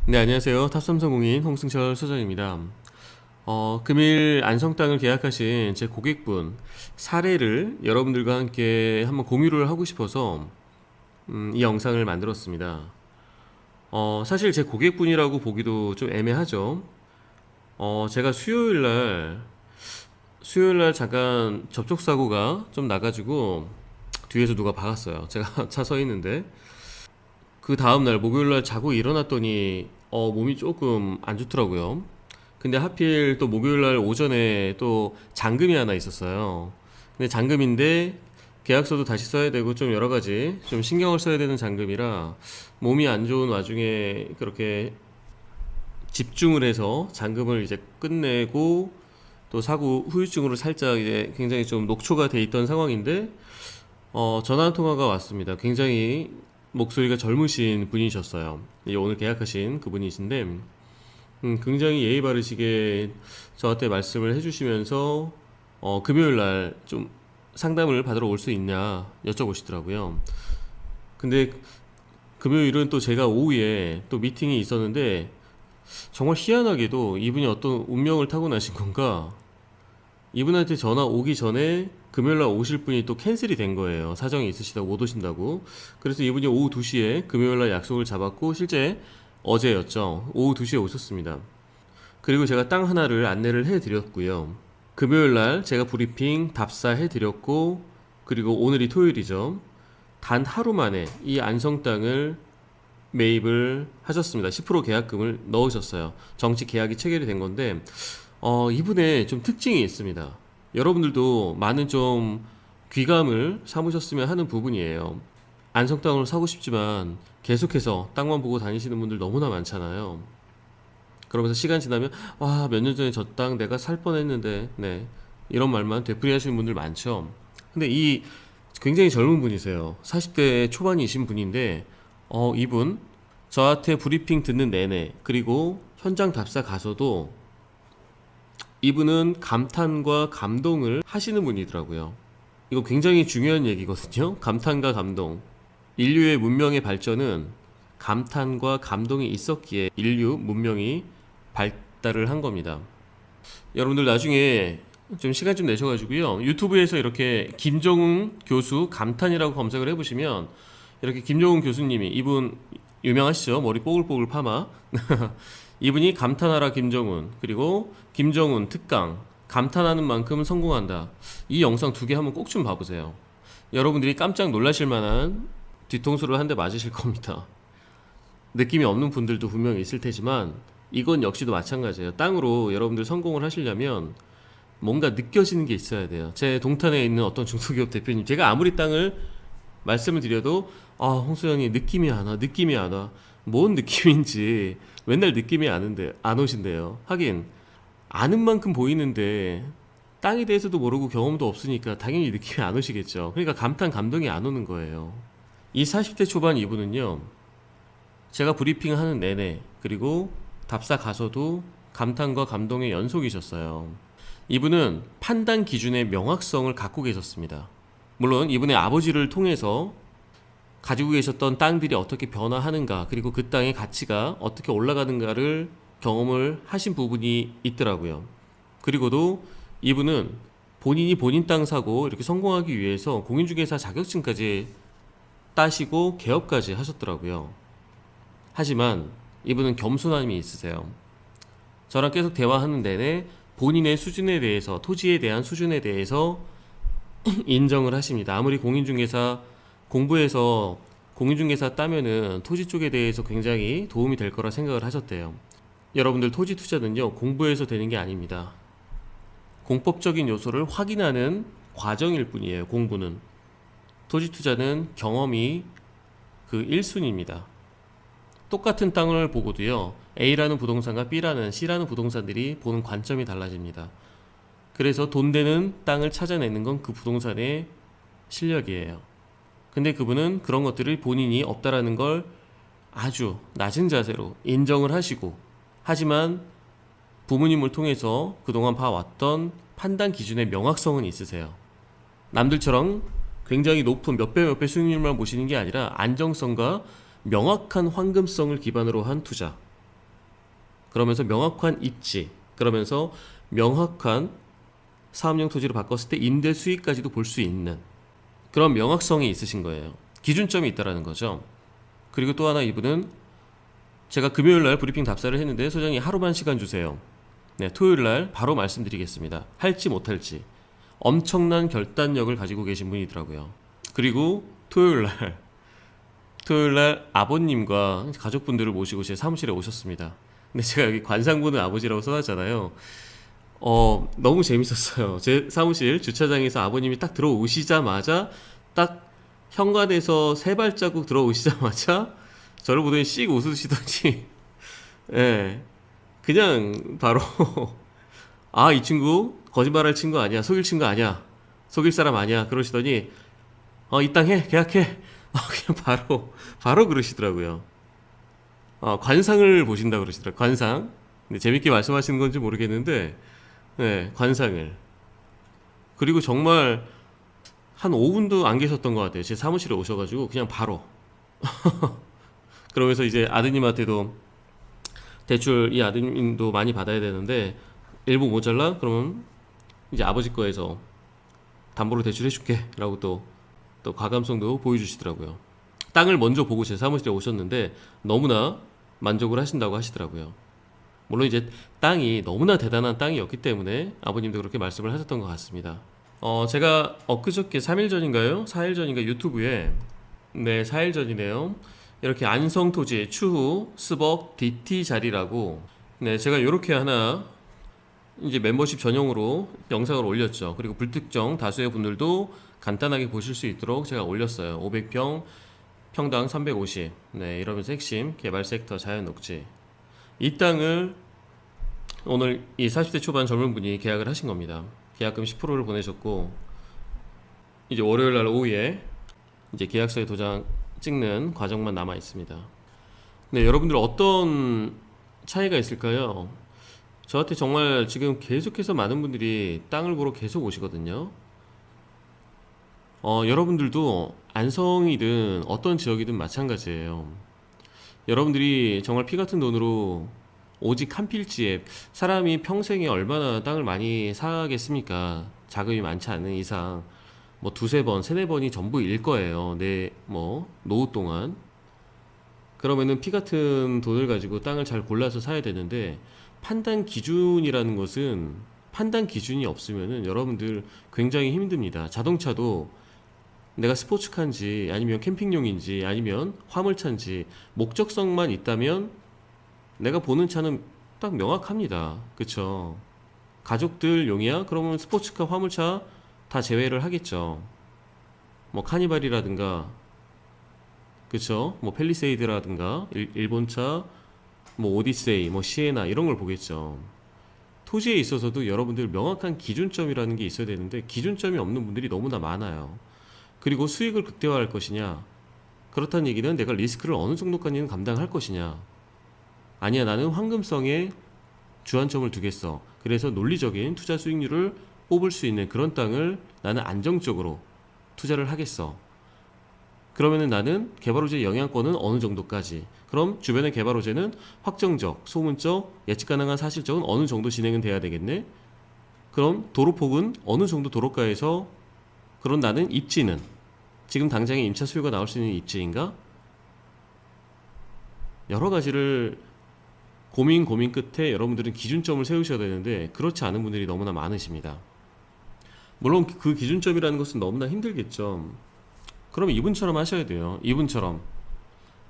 네, 안녕하세요. 탑삼성공인 홍승철 소장입니다. 금일 안성 땅을 계약하신 제 고객분 사례를 여러분들과 함께 한번 공유를 하고 싶어서 이 영상을 만들었습니다. 사실 제 고객분이라고 보기도 좀 애매하죠. 제가 수요일 날 잠깐 접촉사고가 좀 나가지고 뒤에서 누가 박았어요. 제가 차 서 있는데 그 다음날 목요일날 자고 일어났더니 몸이 조금 안 좋더라고요. 근데 하필 또 목요일날 오전에 또 잔금이 하나 있었어요. 근데 잔금인데 계약서도 다시 써야 되고 좀 여러 가지 좀 신경을 써야 되는 잔금이라 몸이 안 좋은 와중에 그렇게 집중을 해서 잔금을 이제 끝내고 또 사고 후유증으로 살짝 이제 굉장히 좀 녹초가 돼 있던 상황인데 전화 한 통화가 왔습니다. 굉장히 목소리가 젊으신 분이셨어요. 오늘 계약하신 그분이신데 굉장히 예의 바르시게 저한테 말씀을 해주시면서 금요일 날 좀 상담을 받으러 올 수 있냐 여쭤보시더라고요. 근데 금요일은 또 제가 오후에 또 미팅이 있었는데 정말 희한하게도 이분이 어떤 운명을 타고나신 건가 이분한테 전화 오기 전에 금요일날 오실 분이 또 캔슬이 된 거예요. 사정이 있으시다고 못 오신다고. 그래서 이분이 오후 2시에 금요일날 약속을 잡았고 실제 어제였죠. 오후 2시에 오셨습니다. 그리고 제가 땅 하나를 안내를 해드렸고요. 금요일날 제가 브리핑 답사해드렸고 그리고 오늘이 토요일이죠. 단 하루 만에 이 안성 땅을 매입을 하셨습니다. 10% 계약금을 넣으셨어요. 정식 계약이 체결이 된 건데 이분의 좀 특징이 있습니다. 여러분들도 많은 좀 귀감을 삼으셨으면 하는 부분이에요. 안성 땅을 사고 싶지만 계속해서 땅만 보고 다니시는 분들 너무나 많잖아요. 그러면서 시간 지나면 와, 몇 년 전에 저 땅 내가 살 뻔했는데 네. 이런 말만 되풀이하시는 분들 많죠. 근데 이 굉장히 젊은 분이세요. 40대 초반이신 분인데 이분 저한테 브리핑 듣는 내내 그리고 현장 답사 가서도 이분은 감탄과 감동을 하시는 분이더라고요. 이거 굉장히 중요한 얘기거든요. 감탄과 감동. 인류의 문명의 발전은 감탄과 감동이 있었기에 인류 문명이 발달을 한 겁니다. 여러분들 나중에 좀 시간 좀 내셔가지고요. 유튜브에서 이렇게 김정훈 교수 감탄이라고 검색을 해보시면 이렇게 김정훈 교수님이 이분 유명하시죠? 머리 뽀글뽀글 파마. 이분이 감탄하라 김정훈 그리고 김정훈 특강 감탄하는 만큼 성공한다. 이 영상 두 개 한번 꼭 좀 봐보세요. 여러분들이 깜짝 놀라실 만한 뒤통수를 한 대 맞으실 겁니다. 느낌이 없는 분들도 분명히 있을 테지만 이건 역시도 마찬가지예요. 땅으로 여러분들 성공을 하시려면 뭔가 느껴지는 게 있어야 돼요. 제 동탄에 있는 어떤 중소기업 대표님 제가 아무리 땅을 말씀을 드려도 홍수영이 느낌이 안 와, 느낌이 안 와. 뭔 느낌인지 맨날 느낌이 안 오신대요. 하긴 아는 만큼 보이는데 땅에 대해서도 모르고 경험도 없으니까 당연히 느낌이 안 오시겠죠. 그러니까 감탄 감동이 안 오는 거예요. 이 40대 초반 이분은요. 제가 브리핑하는 내내 그리고 답사 가서도 감탄과 감동의 연속이셨어요. 이분은 판단 기준의 명확성을 갖고 계셨습니다. 물론 이분의 아버지를 통해서 가지고 계셨던 땅들이 어떻게 변화하는가 그리고 그 땅의 가치가 어떻게 올라가는가를 경험을 하신 부분이 있더라고요. 그리고도 이분은 본인이 본인 땅 사고 이렇게 성공하기 위해서 공인중개사 자격증까지 따시고 개업까지 하셨더라고요. 하지만 이분은 겸손함이 있으세요. 저랑 계속 대화하는 내내 본인의 수준에 대해서 토지에 대한 수준에 대해서 인정을 하십니다. 아무리 공인중개사 공부해서 공인중개사 따면은 토지 쪽에 대해서 굉장히 도움이 될 거라 생각을 하셨대요. 여러분들 토지 투자는요 공부해서 되는 게 아닙니다. 공법적인 요소를 확인하는 과정일 뿐이에요. 공부는 토지 투자는 경험이 그 1순위입니다. 똑같은 땅을 보고도요 A라는 부동산과 B라는 C라는 부동산들이 보는 관점이 달라집니다. 그래서 돈 되는 땅을 찾아내는 건 그 부동산의 실력이에요. 근데 그분은 그런 것들을 본인이 없다라는 걸 아주 낮은 자세로 인정을 하시고 하지만 부모님을 통해서 그동안 봐왔던 판단 기준의 명확성은 있으세요. 남들처럼 굉장히 높은 몇 배 수익률만 보시는 게 아니라 안정성과 명확한 황금성을 기반으로 한 투자 그러면서 명확한 입지, 그러면서 명확한 사업용 토지로 바꿨을 때 임대 수익까지도 볼 수 있는 그런 명확성이 있으신 거예요. 기준점이 있다라는 거죠. 그리고 또 하나 이분은 제가 금요일 날 브리핑 답사를 했는데 소장님 하루만 시간 주세요. 네, 토요일 날 바로 말씀드리겠습니다. 할지 못할지. 엄청난 결단력을 가지고 계신 분이더라고요. 그리고 토요일 날 아버님과 가족분들을 모시고 제 사무실에 오셨습니다. 근데 제가 여기 관상보는 아버지라고 써놨잖아요. 너무 재밌었어요. 제 사무실 주차장에서 아버님이 딱 들어오시자마자 딱 현관에서 세 발자국 들어오시자마자 저를 보더니 씩 웃으시더니 예, 그냥 바로 아, 이 친구 거짓말할 친구 아니야, 속일 친구 아니야, 속일 사람 아니야 그러시더니 이 땅 해, 계약해. 그냥 바로 그러시더라고요. 관상을 보신다 그러시더라고요. 관상. 근데 재밌게 말씀하시는 건지 모르겠는데 네, 관상을. 그리고 정말 한 5분도 안 계셨던 것 같아요. 제 사무실에 오셔가지고 그냥 바로 그러면서 이제 아드님한테도 대출, 이 아드님도 많이 받아야 되는데 일부 모자라? 그러면 이제 아버지 거에서 담보로 대출해줄게 라고 또 과감성도 보여주시더라고요. 땅을 먼저 보고 제 사무실에 오셨는데 너무나 만족을 하신다고 하시더라고요. 물론 이제 땅이 너무나 대단한 땅이었기 때문에 아버님도 그렇게 말씀을 하셨던 것 같습니다. 제가 엊그저께 3일 전인가요? 4일 전인가 유튜브에, 네, 4일 전이네요. 이렇게 안성토지 추후 스벅 DT 자리라고, 네, 제가 이렇게 하나 이제 멤버십 전용으로 영상을 올렸죠. 그리고 불특정 다수의 분들도 간단하게 보실 수 있도록 제가 올렸어요. 500평 평당 350. 네, 이러면서 핵심 개발 섹터 자연 녹지. 이 땅을 오늘 이 40대 초반 젊은 분이 계약을 하신 겁니다. 계약금 10%를 보내셨고 이제 월요일 날 오후에 이제 계약서에 도장 찍는 과정만 남아 있습니다. 네, 여러분들 어떤 차이가 있을까요? 저한테 정말 지금 계속해서 많은 분들이 땅을 보러 계속 오시거든요. 여러분들도 안성이든 어떤 지역이든 마찬가지예요. 여러분들이 정말 피 같은 돈으로 오직 한 필지에, 사람이 평생에 얼마나 땅을 많이 사겠습니까? 자금이 많지 않은 이상 뭐 두세 번, 세네 번이 전부일 거예요. 노후 동안. 그러면은 피 같은 돈을 가지고 땅을 잘 골라서 사야 되는데 판단 기준이라는 것은, 판단 기준이 없으면은 여러분들 굉장히 힘듭니다. 자동차도 내가 스포츠카인지 아니면 캠핑용인지 아니면 화물차인지 목적성만 있다면 내가 보는 차는 딱 명확합니다. 그쵸? 가족들용이야? 그러면 스포츠카, 화물차 다 제외를 하겠죠. 뭐 카니발이라든가, 그쵸? 뭐 펠리세이드라든가 일본차, 뭐 오디세이, 뭐 시에나 이런 걸 보겠죠. 토지에 있어서도 여러분들 명확한 기준점이라는 게 있어야 되는데 기준점이 없는 분들이 너무나 많아요. 그리고 수익을 극대화할 것이냐, 그렇다는 얘기는 내가 리스크를 어느 정도까지는 감당할 것이냐, 아니야 나는 황금성에 주안점을 두겠어, 그래서 논리적인 투자 수익률을 뽑을 수 있는 그런 땅을 나는 안정적으로 투자를 하겠어. 그러면은 나는 개발호재 영향권은 어느 정도까지, 그럼 주변의 개발호재는 확정적, 소문적, 예측 가능한 사실적은 어느 정도 진행은 돼야 되겠네. 그럼 도로폭은 어느 정도 도로가에서, 그럼 나는 입지는 지금 당장에 임차 수요가 나올 수 있는 입지인가? 여러 가지를 고민 끝에 여러분들은 기준점을 세우셔야 되는데 그렇지 않은 분들이 너무나 많으십니다. 물론 그 기준점이라는 것은 너무나 힘들겠죠. 그러면 이분처럼 하셔야 돼요. 이분처럼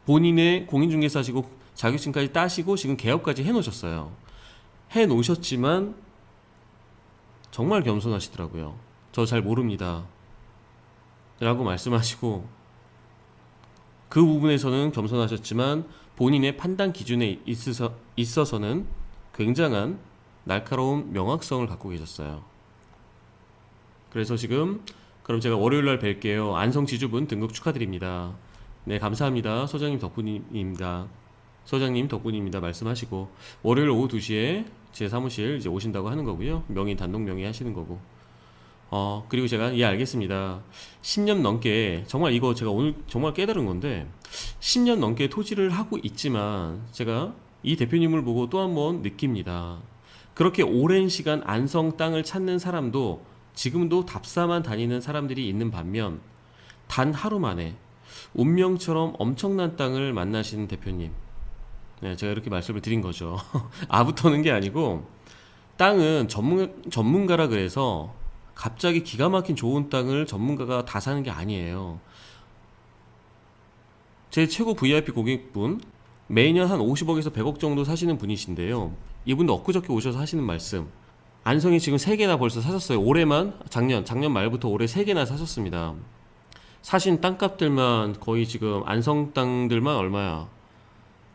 본인의 공인중개사 하시고 자격증까지 따시고 지금 개업까지 해놓으셨어요. 해놓으셨지만 정말 겸손하시더라고요. 저 잘 모릅니다 라고 말씀하시고, 그 부분에서는 겸손하셨지만 본인의 판단 기준에 있어서는 굉장한 날카로운 명확성을 갖고 계셨어요. 그래서 지금 그럼 제가 월요일날 뵐게요. 안성 지주분 등록 축하드립니다. 네, 감사합니다. 소장님 덕분입니다. 소장님 덕분입니다 말씀하시고 월요일 오후 2시에 제 사무실 이제 오신다고 하는 거고요. 명의 단독 명의 하시는 거고. 그리고 제가 알겠습니다. 10년 넘게, 정말 이거 제가 오늘 정말 깨달은 건데 10년 넘게 토지를 하고 있지만 제가 이 대표님을 보고 또 한 번 느낍니다. 그렇게 오랜 시간 안성 땅을 찾는 사람도 지금도 답사만 다니는 사람들이 있는 반면 단 하루 만에 운명처럼 엄청난 땅을 만나신 대표님. 네, 제가 이렇게 말씀을 드린 거죠. 아부터는 게 아니고 땅은 전문가라 그래서 갑자기 기가 막힌 좋은 땅을 전문가가 다 사는 게 아니에요. 제 최고 VIP 고객분 매년 한 50억에서 100억 정도 사시는 분이신데요. 이분도 엊그저께 오셔서 하시는 말씀. 안성이 지금 3개나 벌써 사셨어요. 올해만 작년 말부터 올해 3개나 사셨습니다. 사신 땅값들만 거의 지금 안성 땅들만 얼마야?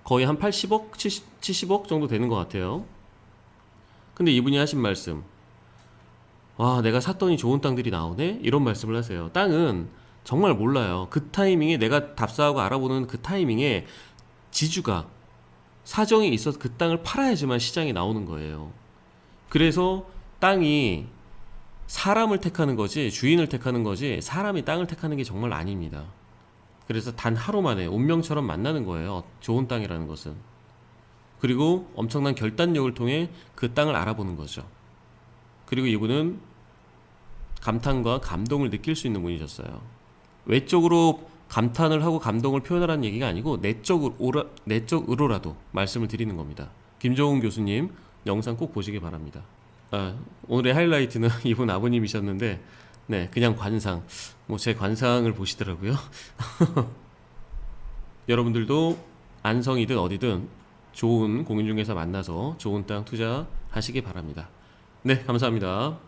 거의 한 80억, 70억 정도 되는 것 같아요. 근데 이분이 하신 말씀, 와, 내가 샀더니 좋은 땅들이 나오네? 이런 말씀을 하세요. 땅은 정말 몰라요. 그 타이밍에 내가 답사하고 알아보는 그 타이밍에 지주가 사정이 있어서 그 땅을 팔아야지만 시장에 나오는 거예요. 그래서 땅이 사람을 택하는 거지 주인을 택하는 거지 사람이 땅을 택하는 게 정말 아닙니다. 그래서 단 하루 만에 운명처럼 만나는 거예요. 좋은 땅이라는 것은. 그리고 엄청난 결단력을 통해 그 땅을 알아보는 거죠. 그리고 이분은 감탄과 감동을 느낄 수 있는 분이셨어요. 외적으로 감탄을 하고 감동을 표현하라는 얘기가 아니고 내적으로라도 말씀을 드리는 겁니다. 김종훈 교수님 영상 꼭 보시기 바랍니다. 오늘의 하이라이트는 이분 아버님이셨는데 네, 그냥 관상, 뭐 제 관상을 보시더라고요. 여러분들도 안성이든 어디든 좋은 공인중개사 만나서 좋은 땅 투자하시기 바랍니다. 네, 감사합니다.